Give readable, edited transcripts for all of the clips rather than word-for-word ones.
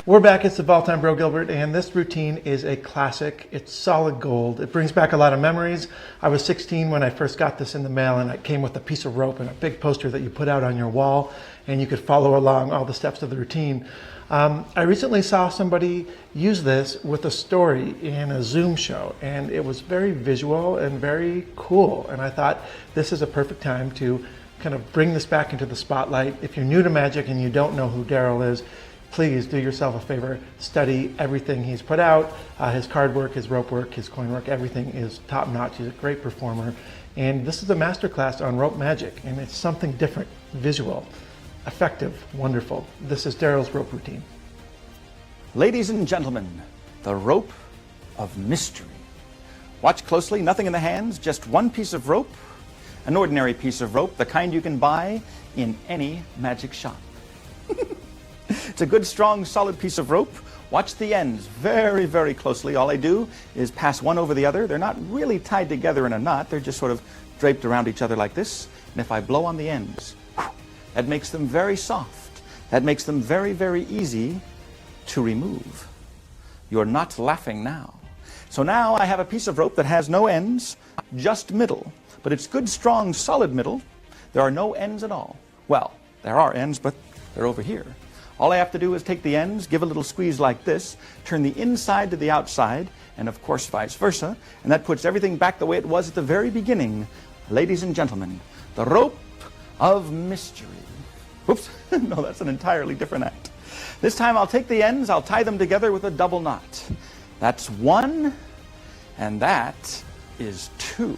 We're back. It's the All-Time Bro Gilbert, and this routine is a classic. It's solid gold. It brings back a lot of memories. I was 16 when I first got this in the mail, and it came with a piece of rope and a big poster that you put out on your wall, and you could follow along all the steps of the routine. I recently saw somebody use this with a story in a Zoom show, and it was very visual and very cool. And I thought this is a perfect time to kind of bring this back into the spotlight. If you're new to magic and you don't know who Daryl is, please do yourself a favor, study everything he's put out. His card work, his rope work, his coin work, everything is top notch. He's a great performer. And this is a masterclass on rope magic, and it's something different, visual, effective, wonderful. This is Daryl's rope routine. Ladies and gentlemen, the rope of mystery. Watch closely, nothing in the hands, just one piece of rope, an ordinary piece of rope, the kind you can buy in any magic shop. It's a good, strong, solid piece of rope. Watch the ends very, very closely. All I do is pass one over the other. They're not really tied together in a knot. They're just sort of draped around each other like this. And if I blow on the ends, that makes them very soft. That makes them very, very easy to remove. You're not laughing now. So now I have a piece of rope that has no ends, just middle. But it's good, strong, solid middle. There are no ends at all. Well, there are ends, but they're over here. All I have to do is take the ends, give a little squeeze like this, turn the inside to the outside, and of course vice versa, and that puts everything back the way it was at the very beginning. Ladies and gentlemen, the rope of mystery. Whoops, no, that's an entirely different act. This time I'll take the ends, I'll tie them together with a double knot. That's one, and that is two.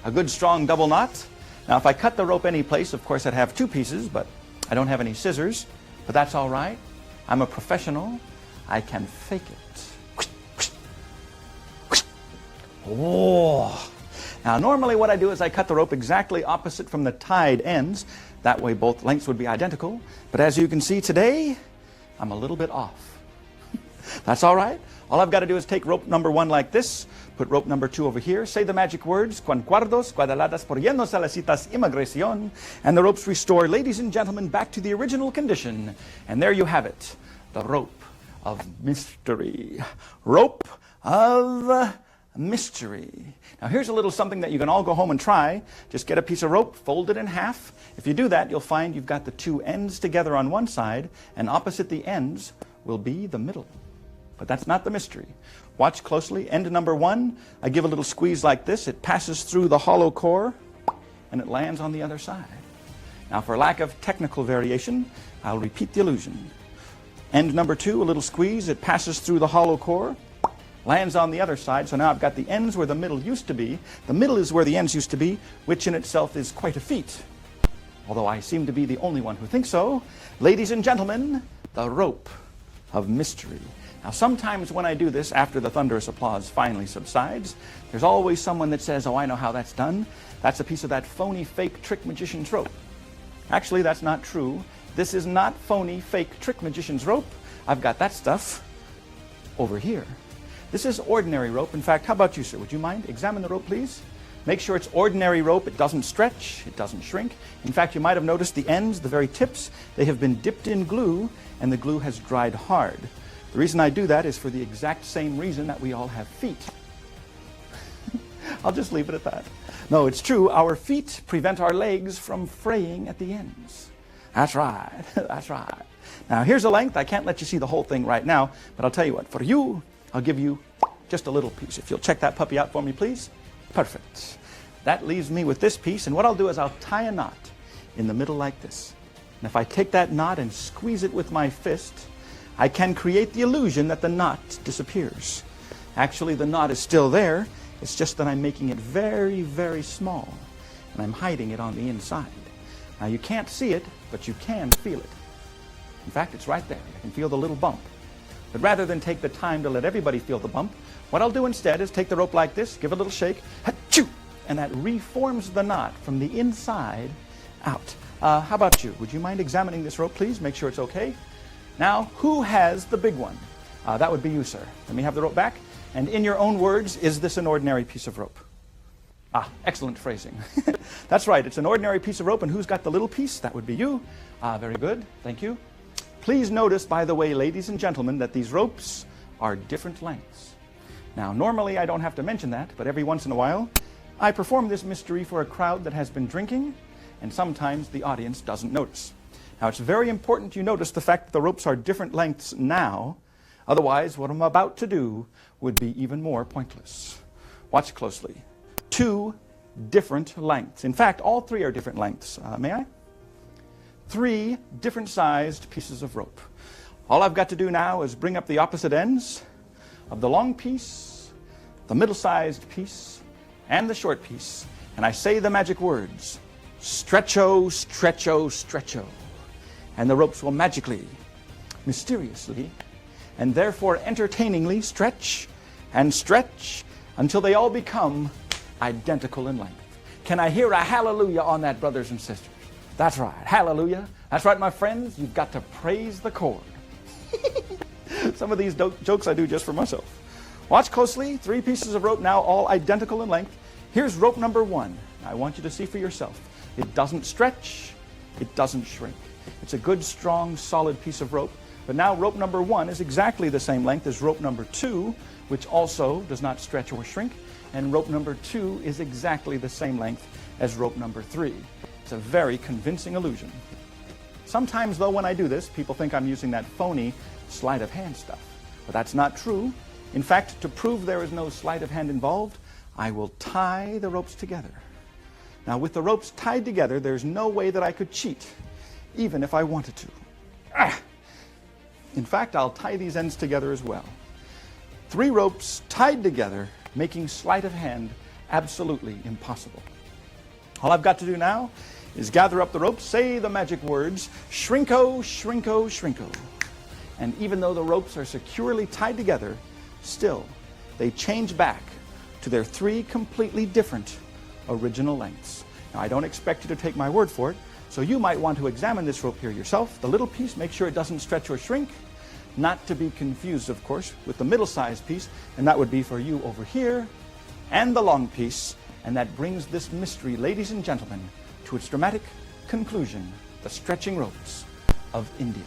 A good strong double knot. Now if I cut the rope any place, of course I'd have two pieces, but I don't have any scissors. But that's all right. I'm a professional. I can fake it. Oh. Now normally what I do is I cut the rope exactly opposite from the tied ends. That way both lengths would be identical. But as you can see today, I'm a little bit off. That's all right. All I've got to do is take rope number one like this, put rope number two over here, say the magic words, cuancuardos, cuadaladas, por llenos salasitas, imagracion, and the ropes restore, ladies and gentlemen, back to the original condition. And there you have it, the rope of mystery. Rope of mystery. Now here's a little something that you can all go home and try. Just get a piece of rope, fold it in half. If you do that, you'll find you've got the two ends together on one side, and opposite the ends will be the middle. But that's not the mystery. Watch closely. End number one, I give a little squeeze like this. It passes through the hollow core, and it lands on the other side. Now, for lack of technical variation, I'll repeat the illusion. End number two, a little squeeze. It passes through the hollow core, lands on the other side. So now I've got the ends where the middle used to be. The middle is where the ends used to be, which in itself is quite a feat. Although I seem to be the only one who thinks so. Ladies and gentlemen, the rope of mystery. Now sometimes when I do this, after the thunderous applause finally subsides, there's always someone that says, oh, I know how that's done. That's a piece of that phony, fake, trick magician's rope. Actually, that's not true. This is not phony, fake, trick magician's rope. I've got that stuff over here. This is ordinary rope. In fact, how about you, sir? Would you mind? Examine the rope, please. Make sure it's ordinary rope. It doesn't stretch. It doesn't shrink. In fact, you might have noticed the ends, the very tips, they have been dipped in glue, and the glue has dried hard. The reason I do that is for the exact same reason that we all have feet. I'll just leave it at that. No, it's true. Our feet prevent our legs from fraying at the ends. That's right. That's right. Now, here's a length. I can't let you see the whole thing right now, but I'll tell you what. For you, I'll give you just a little piece. If you'll check that puppy out for me, please. Perfect. That leaves me with this piece, and what I'll do is I'll tie a knot in the middle like this. And if I take that knot and squeeze it with my fist, I can create the illusion that the knot disappears. Actually, the knot is still there. It's just that I'm making it very, very small, and I'm hiding it on the inside. Now, you can't see it, but you can feel it. In fact, it's right there. You can feel the little bump. But rather than take the time to let everybody feel the bump, what I'll do instead is take the rope like this, give a little shake, ha-choo, and that reforms the knot from the inside out. How about you? Would you mind examining this rope, please? Make sure it's okay. Now, who has the big one? That would be you, sir. Let me have the rope back. And in your own words, is this an ordinary piece of rope? Ah, excellent phrasing. That's right, it's an ordinary piece of rope, and who's got the little piece? That would be you. Ah, very good, thank you. Please notice, by the way, ladies and gentlemen, that these ropes are different lengths. Now, normally I don't have to mention that, but every once in a while, I perform this mystery for a crowd that has been drinking, and sometimes the audience doesn't notice. Now, it's very important you notice the fact that the ropes are different lengths now. Otherwise, what I'm about to do would be even more pointless. Watch closely. 2 different lengths. In fact, all 3 are different lengths. May I? 3 different sized pieces of rope. All I've got to do now is bring up the opposite ends of the long piece, the middle-sized piece, and the short piece, and I say the magic words, stretcho, stretcho, stretcho, and the ropes will magically, mysteriously, and therefore entertainingly stretch and stretch until they all become identical in length. Can I hear a hallelujah on that, brothers and sisters? That's right, hallelujah. That's right, my friends, you've got to praise the chord. Some of these jokes I do just for myself. Watch closely, 3 pieces of rope now all identical in length. Here's rope number 1. I want you to see for yourself. It doesn't stretch, it doesn't shrink. It's a good, strong, solid piece of rope. But now rope number 1 is exactly the same length as rope number 2, which also does not stretch or shrink. And rope number 2 is exactly the same length as rope number 3. It's a very convincing illusion. Sometimes, though, when I do this, people think I'm using that phony sleight of hand stuff. But that's not true. In fact, to prove there is no sleight of hand involved, I will tie the ropes together. Now, with the ropes tied together, there's no way that I could cheat, even if I wanted to. In fact, I'll tie these ends together as well. 3 ropes tied together, making sleight of hand absolutely impossible. All I've got to do now is gather up the ropes, say the magic words, shrinko, shrinko, shrinko. And even though the ropes are securely tied together, still, they change back to their 3 completely different original lengths. Now, I don't expect you to take my word for it, so you might want to examine this rope here yourself. The little piece, make sure it doesn't stretch or shrink. Not to be confused, of course, with the middle-sized piece, and that would be for you over here, and the long piece, and that brings this mystery, ladies and gentlemen, to its dramatic conclusion, the stretching ropes of India.